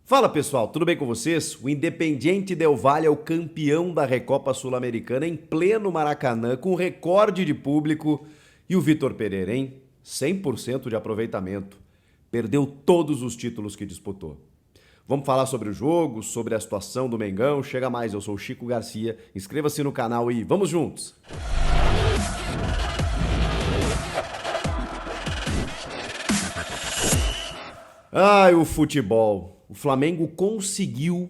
Fala pessoal, tudo bem com vocês? O Independiente Del Valle é o campeão da Recopa Sul-Americana em pleno Maracanã, com recorde de público. E o Vitor Pereira, hein? 100% de aproveitamento. Perdeu todos os títulos que disputou. Vamos falar sobre o jogo, sobre a situação do Mengão. Chega mais, eu sou o Chico Garcia. Inscreva-se no canal e vamos juntos! Ai, o futebol. O Flamengo conseguiu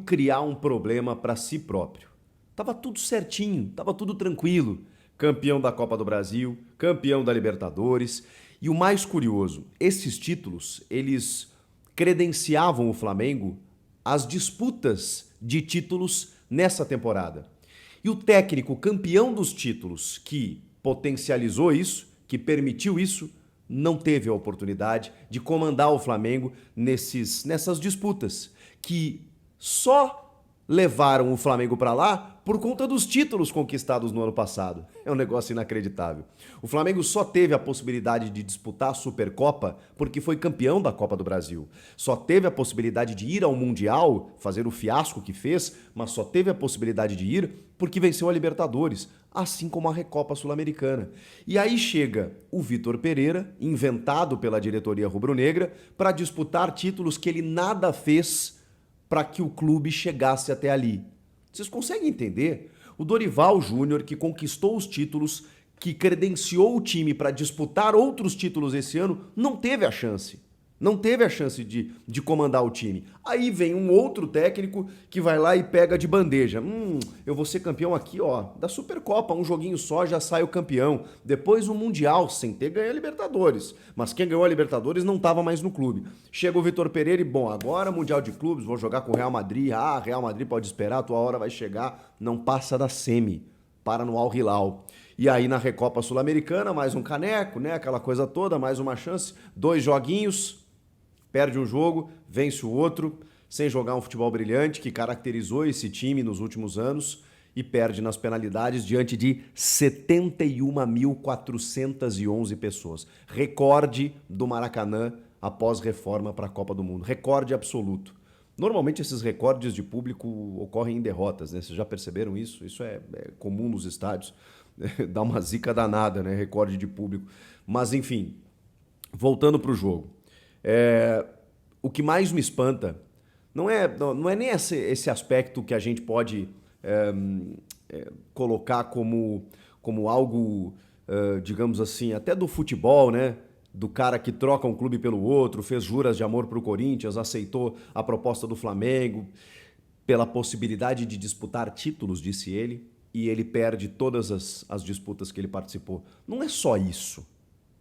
criar um problema para si próprio. Tava tudo certinho, tava tudo tranquilo. Campeão da Copa do Brasil, campeão da Libertadores. E o mais curioso, esses títulos, eles credenciavam o Flamengo às disputas de títulos nessa temporada. E o técnico campeão dos títulos que potencializou isso, que permitiu isso, não teve a oportunidade de comandar o Flamengo nessas disputas, que só levaram o Flamengo para lá por conta dos títulos conquistados no ano passado. É um negócio inacreditável. O Flamengo só teve a possibilidade de disputar a Supercopa porque foi campeão da Copa do Brasil. Só teve a possibilidade de ir ao Mundial, fazer o fiasco que fez, mas só teve a possibilidade de ir porque venceu a Libertadores, assim como a Recopa Sul-Americana. E aí chega o Vitor Pereira, inventado pela diretoria rubro-negra, para disputar títulos que ele nada fez para que o clube chegasse até ali. Vocês conseguem entender? O Dorival Júnior, que conquistou os títulos, que credenciou o time para disputar outros títulos esse ano, não teve a chance. Não teve a chance de comandar o time. Aí vem um outro técnico que vai lá e pega de bandeja. Eu vou ser campeão aqui, ó, da Supercopa, um joguinho só já sai o campeão. Depois o Mundial, sem ter ganho a Libertadores. Mas quem ganhou a Libertadores não estava mais no clube. Chega o Vitor Pereira e, bom, agora Mundial de Clubes, vou jogar com o Real Madrid. Ah, Real Madrid pode esperar, a tua hora vai chegar. Não passa da semi, para no Al Hilal. E aí na Recopa Sul-Americana, mais um caneco, né? Aquela coisa toda, mais uma chance. 2 joguinhos. Perde um jogo, vence o outro, sem jogar um futebol brilhante que caracterizou esse time nos últimos anos e perde nas penalidades diante de 71.411 pessoas. Recorde do Maracanã após reforma para a Copa do Mundo. Recorde absoluto. Normalmente esses recordes de público ocorrem em derrotas, né? Vocês já perceberam isso? Isso é comum nos estádios. Dá uma zica danada, né? Recorde de público. Mas enfim, voltando para o jogo. O que mais me espanta não é nem esse aspecto que a gente pode colocar como algo, digamos assim, até do futebol, né? Do cara que troca um clube pelo outro, fez juras de amor para o Corinthians, aceitou a proposta do Flamengo pela possibilidade de disputar títulos, disse ele, e ele perde todas as disputas que ele participou. Não é só isso.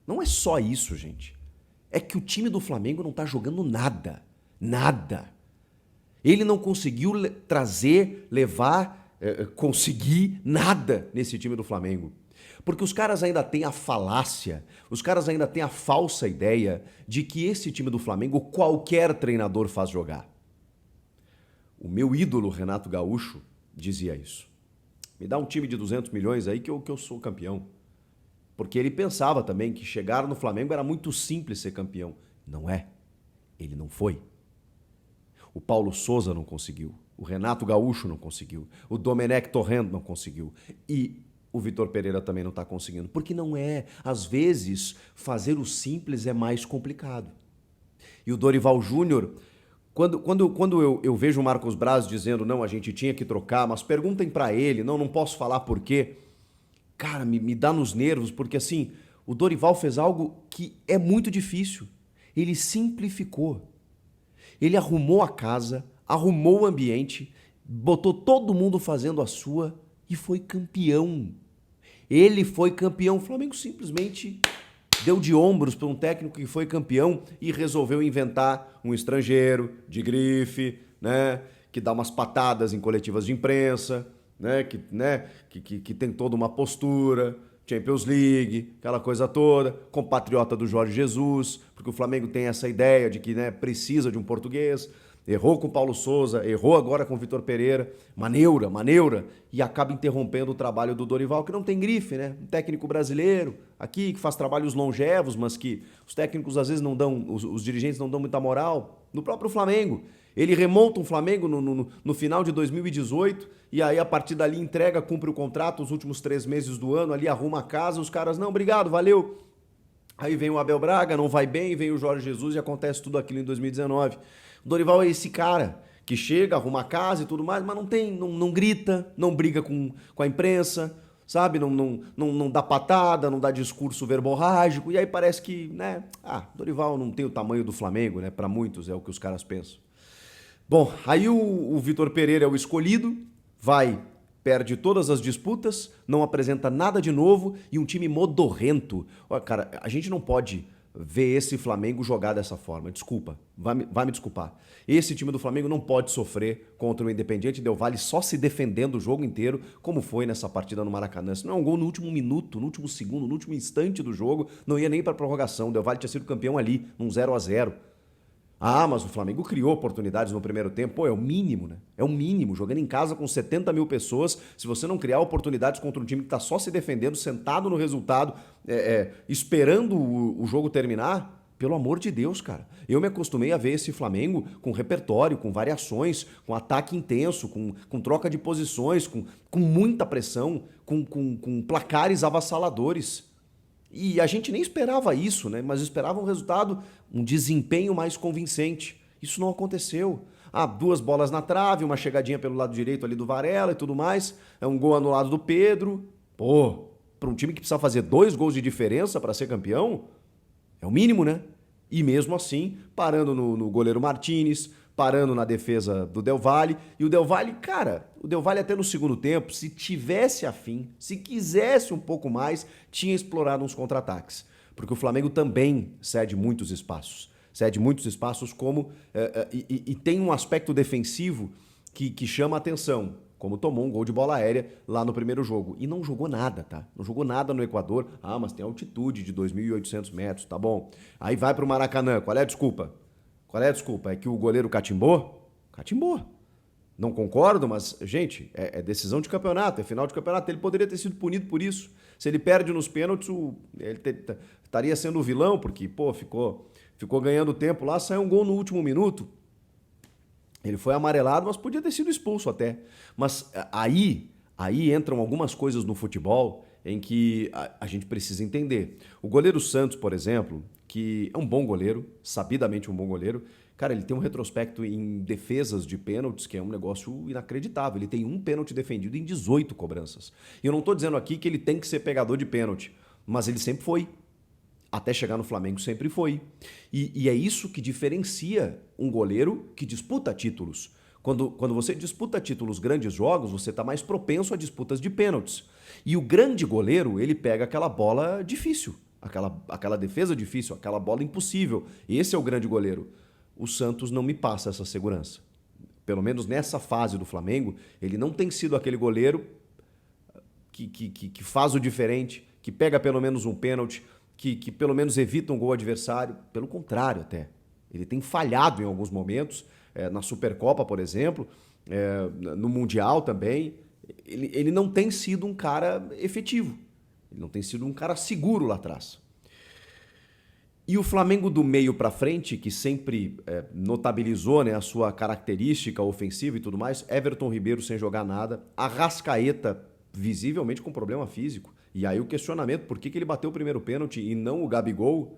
Não é só isso, gente. É que o time do Flamengo não tá jogando nada. Nada. Ele não conseguiu conseguir nada nesse time do Flamengo. Porque os caras ainda têm a falácia, os caras ainda têm a falsa ideia de que esse time do Flamengo qualquer treinador faz jogar. O meu ídolo, Renato Gaúcho, dizia isso. Me dá um time de 200 milhões aí que eu sou campeão. Porque ele pensava também que chegar no Flamengo era muito simples ser campeão. Não é. Ele não foi. O Paulo Sousa não conseguiu. O Renato Gaúcho não conseguiu. O Domenech Torrent não conseguiu. E o Vitor Pereira também não está conseguindo. Porque não é. Às vezes, fazer o simples é mais complicado. E o Dorival Júnior, quando eu vejo o Marcos Braz dizendo não, a gente tinha que trocar, mas perguntem para ele, não posso falar por quê. Cara, me dá nos nervos, porque assim, o Dorival fez algo que é muito difícil. Ele simplificou. Ele arrumou a casa, arrumou o ambiente, botou todo mundo fazendo a sua e foi campeão. Ele foi campeão. O Flamengo simplesmente deu de ombros para um técnico que foi campeão e resolveu inventar um estrangeiro de grife, né, que dá umas patadas em coletivas de imprensa, que tem toda uma postura. Champions League, aquela coisa toda, compatriota do Jorge Jesus, porque o Flamengo tem essa ideia de que, né, precisa de um português. Errou com o Paulo Souza, errou agora com o Vitor Pereira, maneira, e acaba interrompendo o trabalho do Dorival, que não tem grife, né? Um técnico brasileiro aqui que faz trabalhos longevos, mas que os técnicos às vezes não dão, os dirigentes não dão muita moral. No próprio Flamengo, ele remonta um Flamengo no final de 2018 e aí a partir dali entrega, cumpre o contrato os últimos 3 meses do ano, ali arruma a casa, os caras, não, obrigado, valeu. Aí vem o Abel Braga, não vai bem, vem o Jorge Jesus e acontece tudo aquilo em 2019. O Dorival é esse cara que chega, arruma a casa e tudo mais, mas não grita, não briga com a imprensa, sabe? Não dá patada, não dá discurso verborrágico. E aí parece que, né? Dorival não tem o tamanho do Flamengo, né? Para muitos é o que os caras pensam. Bom, aí o Vitor Pereira é o escolhido, perde todas as disputas, não apresenta nada de novo e um time modorrento. Olha, cara, a gente não pode ver esse Flamengo jogar dessa forma. Desculpa, vai me desculpar. Esse time do Flamengo não pode sofrer contra o Independiente Del Valle só se defendendo o jogo inteiro, como foi nessa partida no Maracanã. Se não é um gol no último minuto, no último segundo, no último instante do jogo, não ia nem para prorrogação. O Del Valle tinha sido campeão ali, num 0-0. Mas o Flamengo criou oportunidades no primeiro tempo. Pô, é o mínimo, né? É o mínimo. Jogando em casa com 70 mil pessoas, se você não criar oportunidades contra um time que tá só se defendendo, sentado no resultado, esperando o jogo terminar, pelo amor de Deus, cara. Eu me acostumei a ver esse Flamengo com repertório, com variações, com ataque intenso, com troca de posições, com muita pressão, com placares avassaladores. E a gente nem esperava isso, né? Mas esperava um resultado, um desempenho mais convincente. Isso não aconteceu. 2 bolas na trave, uma chegadinha pelo lado direito ali do Varela e tudo mais. É um gol anulado do Pedro. Pô, para um time que precisa fazer 2 gols de diferença para ser campeão, é o mínimo, né? E mesmo assim, parando no goleiro Martínez, parando na defesa do Del Valle. E o Del Valle, cara, o Del Valle até no segundo tempo, se tivesse afim, se quisesse um pouco mais, tinha explorado uns contra-ataques. Porque o Flamengo também cede muitos espaços. Cede muitos espaços e tem um aspecto defensivo que chama a atenção. Como tomou um gol de bola aérea lá no primeiro jogo. E não jogou nada, tá? Não jogou nada no Equador. Mas tem altitude de 2.800 metros, tá bom. Aí vai pro Maracanã. Qual é a desculpa? É que o goleiro catimbou? Catimbou. Não concordo, mas, gente, é decisão de campeonato, é final de campeonato. Ele poderia ter sido punido por isso. Se ele perde nos pênaltis, ele estaria sendo o vilão, porque, pô, ficou ganhando tempo lá, saiu um gol no último minuto. Ele foi amarelado, mas podia ter sido expulso até. Mas aí entram algumas coisas no futebol em que a gente precisa entender. O goleiro Santos, por exemplo, que é um bom goleiro, sabidamente um bom goleiro, cara, ele tem um retrospecto em defesas de pênaltis que é um negócio inacreditável. Ele tem um pênalti defendido em 18 cobranças. E eu não estou dizendo aqui que ele tem que ser pegador de pênalti, mas ele sempre foi. Até chegar no Flamengo sempre foi. E é isso que diferencia um goleiro que disputa títulos. Quando você disputa títulos, grandes jogos, você está mais propenso a disputas de pênaltis. E o grande goleiro, ele pega aquela bola difícil, aquela defesa difícil, aquela bola impossível. Esse é o grande goleiro. O Santos não me passa essa segurança. Pelo menos nessa fase do Flamengo, ele não tem sido aquele goleiro que faz o diferente, que pega pelo menos um pênalti, que pelo menos evita um gol adversário. Pelo contrário até. Ele tem falhado em alguns momentos, na Supercopa, por exemplo, no Mundial também. Ele não tem sido um cara efetivo. Ele não tem sido um cara seguro lá atrás. E o Flamengo do meio para frente, que sempre notabilizou, né, a sua característica ofensiva e tudo mais, Everton Ribeiro sem jogar nada, Arrascaeta visivelmente com problema físico. E aí o questionamento, por que ele bateu o primeiro pênalti e não o Gabigol?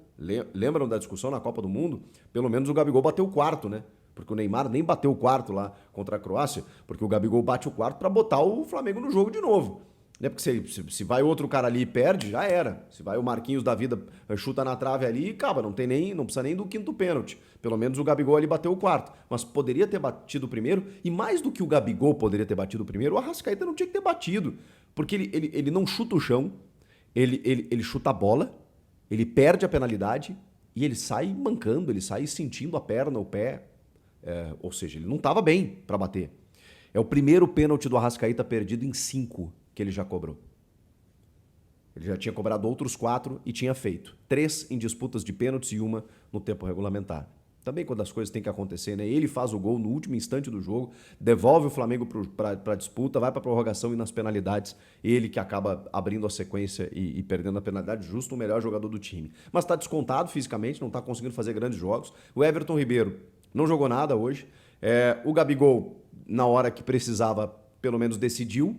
Lembram da discussão na Copa do Mundo? Pelo menos o Gabigol bateu o quarto, né? Porque o Neymar nem bateu o quarto lá contra a Croácia, porque o Gabigol bate o quarto para botar o Flamengo no jogo de novo. Né? Porque se vai outro cara ali e perde, já era. Se vai o Marquinhos da vida, chuta na trave ali e acaba, não precisa nem do quinto pênalti. Pelo menos o Gabigol ali bateu o quarto. Mas poderia ter batido o primeiro, e mais do que o Gabigol poderia ter batido o primeiro, o Arrascaeta não tinha que ter batido. Porque ele não chuta o chão, ele chuta a bola, ele perde a penalidade e ele sai mancando, ele sai sentindo a perna, o pé. Ou seja, ele não estava bem para bater. É o primeiro pênalti do Arrascaeta perdido em 5 que ele já cobrou. Ele já tinha cobrado outros 4 e tinha feito 3 em disputas de pênaltis e uma no tempo regulamentar. Também quando as coisas têm que acontecer, né? Ele faz o gol no último instante do jogo, devolve o Flamengo para a disputa, vai para a prorrogação e nas penalidades, ele que acaba abrindo a sequência e perdendo a penalidade, justo o melhor jogador do time. Mas está descontado fisicamente, não está conseguindo fazer grandes jogos. O Everton Ribeiro não jogou nada hoje. O Gabigol, na hora que precisava, pelo menos decidiu.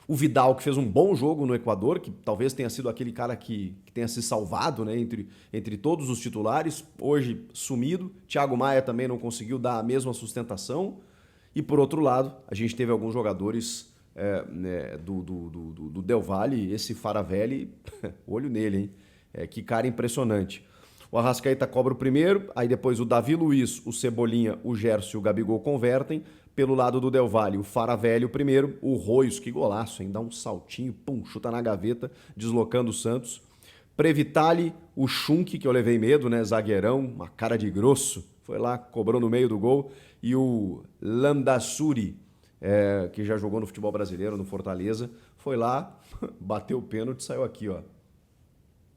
O Vidal, que fez um bom jogo no Equador, que talvez tenha sido aquele cara que tenha se salvado, né, entre todos os titulares, hoje sumido. Thiago Maia também não conseguiu dar a mesma sustentação. E por outro lado, a gente teve alguns jogadores do Del Valle, esse Faravelli, olho nele, hein? Que cara impressionante. O Arrascaeta cobra o primeiro, aí depois o Davi Luiz, o Cebolinha, o Gerson e o Gabigol convertem. Pelo lado do Del Valle, o Faravelli o primeiro, o Royos, que golaço, hein? Dá um saltinho, pum, chuta na gaveta, deslocando o Santos. Previtali, o Schunk, que eu levei medo, né? Zagueirão, uma cara de grosso, foi lá, cobrou no meio do gol. E o Landassuri, que já jogou no futebol brasileiro, no Fortaleza, foi lá, bateu o pênalti e saiu aqui, ó.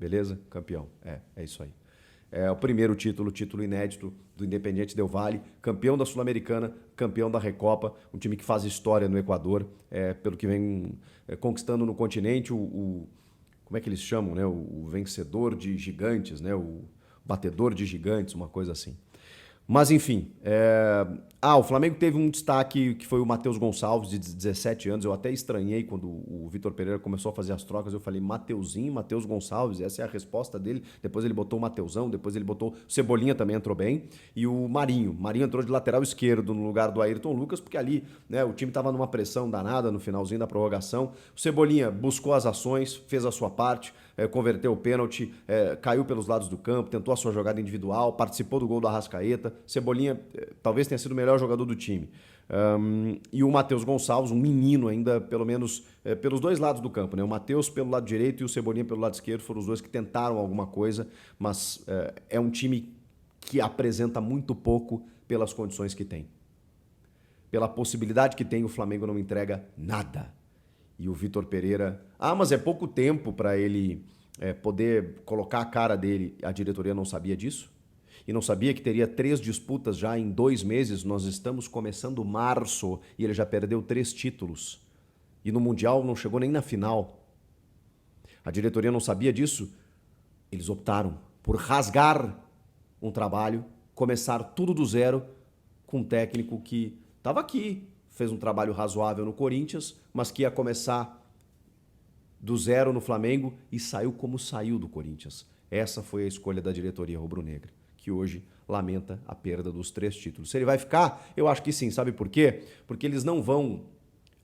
Beleza? Campeão. É isso aí. O primeiro título inédito do Independiente Del Valle, campeão da Sul-Americana, campeão da Recopa, um time que faz história no Equador, pelo que vem conquistando no continente, como é que eles chamam, né? O vencedor de gigantes, né? O batedor de gigantes, uma coisa assim. Mas enfim, o Flamengo teve um destaque que foi o Matheus Gonçalves, de 17 anos. Eu até estranhei quando o Vitor Pereira começou a fazer as trocas. Eu falei, Mateuzinho, Matheus Gonçalves, essa é a resposta dele. Depois ele botou o Mateuzão, depois ele botou o Cebolinha, também entrou bem. E o Marinho entrou de lateral esquerdo no lugar do Ayrton Lucas, porque ali, né, o time estava numa pressão danada no finalzinho da prorrogação. O Cebolinha buscou as ações, fez a sua parte, converteu o pênalti, caiu pelos lados do campo, tentou a sua jogada individual, participou do gol do Arrascaeta. Cebolinha talvez tenha sido o melhor jogador do time. E o Matheus Gonçalves, um menino ainda, pelo menos pelos dois lados do campo, né? O Matheus pelo lado direito e o Cebolinha pelo lado esquerdo foram os dois que tentaram alguma coisa, mas é um time que apresenta muito pouco pelas condições que tem. Pela possibilidade que tem, o Flamengo não entrega nada. E o Vitor Pereira... mas é pouco tempo para ele poder colocar a cara dele. A diretoria não sabia disso? E não sabia que teria 3 disputas já em 2 meses? Nós estamos começando março e ele já perdeu 3 títulos. E no Mundial não chegou nem na final. A diretoria não sabia disso? Eles optaram por rasgar um trabalho, começar tudo do zero com um técnico que estava aqui, fez um trabalho razoável no Corinthians, mas que ia começar do zero no Flamengo e saiu como saiu do Corinthians. Essa foi a escolha da diretoria rubro-negra, que hoje lamenta a perda dos 3 títulos. Se ele vai ficar, eu acho que sim. Sabe por quê? Porque eles não vão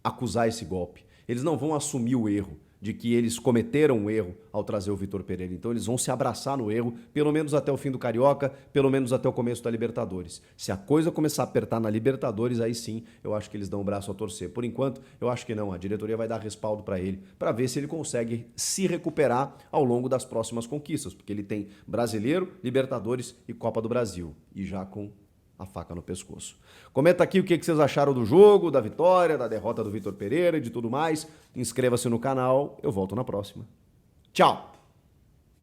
acusar esse golpe. Eles não vão assumir o erro de que eles cometeram um erro ao trazer o Vitor Pereira. Então eles vão se abraçar no erro, pelo menos até o fim do Carioca, pelo menos até o começo da Libertadores. Se a coisa começar a apertar na Libertadores, aí sim eu acho que eles dão o braço a torcer. Por enquanto, eu acho que não. A diretoria vai dar respaldo para ele, para ver se ele consegue se recuperar ao longo das próximas conquistas, porque ele tem Brasileiro, Libertadores e Copa do Brasil. E já com a faca no pescoço. Comenta aqui o que vocês acharam do jogo, da vitória, da derrota do Vitor Pereira e de tudo mais. Inscreva-se no canal. Eu volto na próxima. Tchau!